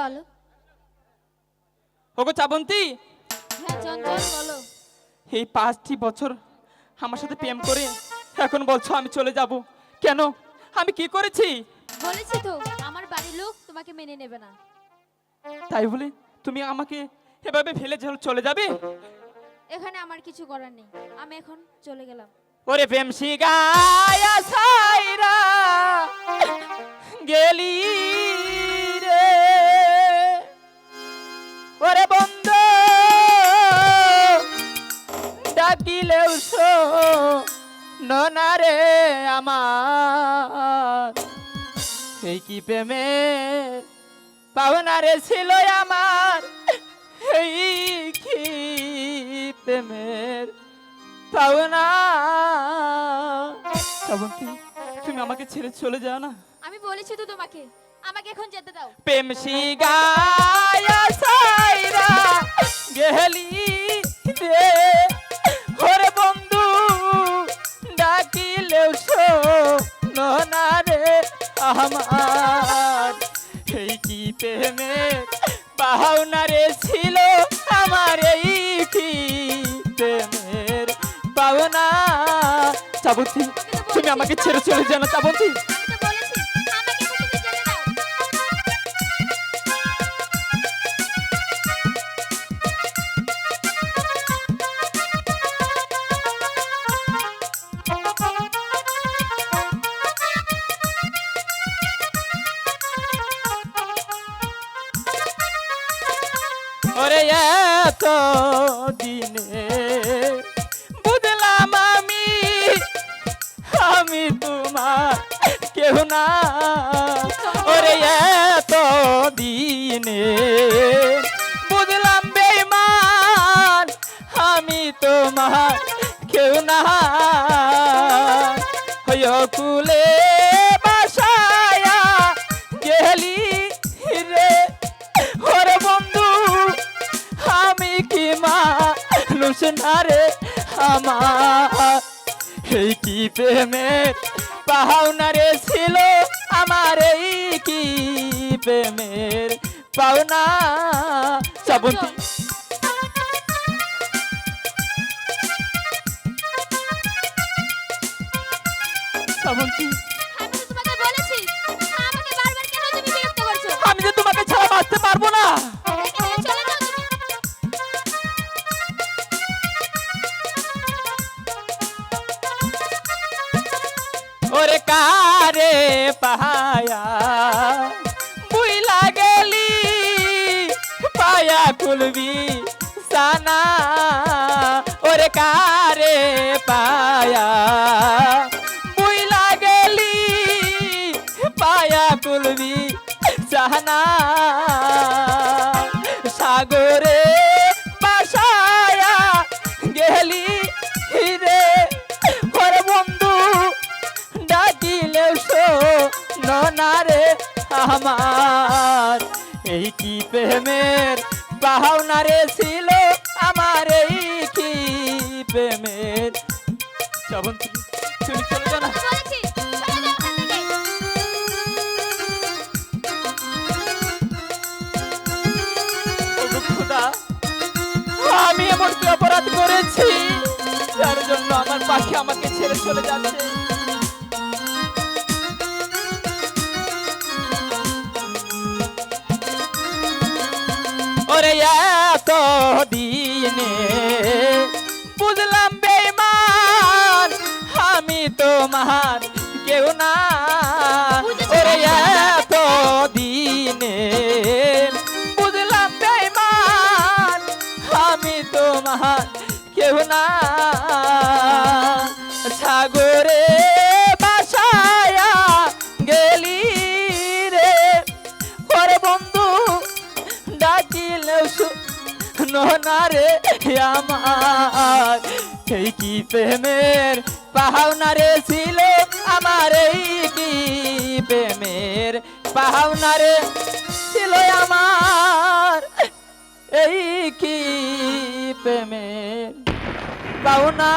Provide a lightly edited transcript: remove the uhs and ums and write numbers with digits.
বলো। ওগো চাবন্তী, হ্যাঁ চঞ্চল বলো। এই 5টি বছর আমার সাথে প্রেম করে এখন বলছো আমি চলে যাব কেন? আমি কি করেছি? বলেছি তো আমার বাড়ির লোক তোমাকে মেনে নেবে না। তাই বলে তুমি আমাকে এভাবে ফেলে চলে যাবে? এখানে আমার কিছু করার নেই, আমি এখন চলে গেলাম। ওরে প্রেম শিগায়া সাইরা গেলি রে, ওরে বন্ধু ডাকিলেও শোনো রে আমার, এই কি প্রেমের পাওনা রে ছিল আমার, এই কি প্রেমের পাওনা। শ্রাবন্তী, তুমি আমাকে ছেড়ে চলে যাও না। আমি বলেছি তো তোমাকে, আমাকে এখন যেতে দাও। প্রেম শিগায়া সাইরা গেলি রে, ওরে বন্ধু ডাকিলেও শোনো না রে আমার, এই কি প্রেমের পাওনা রে ছিল আমার, এই কি প্রেমের পাওনা। চাবন্তী, তুমি আমাকে ছেড়ে চলে যাও না চাবন্তী। আমি তো বলেছি আমাকে এখন তুমি যেতে দাও। ওরে এত দিনে বুঝলাম আমি তোমার কেউ না, ওরে এত দিনে বুঝলাম বেঈমান আমি তোমার কেউ না, কুলে বাসায়া গেলি রে, ওরে বন্ধু আমি কি মানুষ না রে আমার, এই কি প্রেমের পাওনা রে ছিল আমার, এই কি প্রেমের পাওনা। শ্রাবন্তী, শ্রাবন্তী, আমি তো তোমাকে বলেছি, আমাকে বারবার কেন তুমি বিরক্ত করছো? আমি যে তোমাকে ছাড়া বাঁচতে পারবো না। এখান থেকে চলে যাও তুমি। ওরে কারে পায়া বুইলা গেলি, পায়া কুলবি সানা, ওরে কারে পায়া বুইলা গেলি, পায়া কুলবি সানা, সাগরে বাসায়া গেলি রে, ওরে বন্ধু ডাকিলেও শোনো না রে আমার, এই কি প্রেমের পাওনা রে ছিল আমার, এই কি প্রেমের। শ্রাবন্তী, তুমি চলে যাও না। আমি বলেছি চলে যাও এখান থেকে। ওগো খোদা, আমি এমন কি অপরাধ করেছি যার জন্য আমার পাখি আমাকে ছেড়ে চলে যাচ্ছে? ওরে এত দিনে বুঝলাম বেঈমান আমি তোমার কেউ না, ওরে এত দিনে বুঝলাম বেঈমান আমি তোমার কেউ না, সাগরে বাসায়া গেলি রে, ওরে বন্ধু ডাকিলেও শোনো না রে আমার, এই কি প্রেমের পাওনা রে ছিল আমার, এই কি প্রেমের পাওনা রে ছিল আমার, এই কি প্রেমের পাওনা।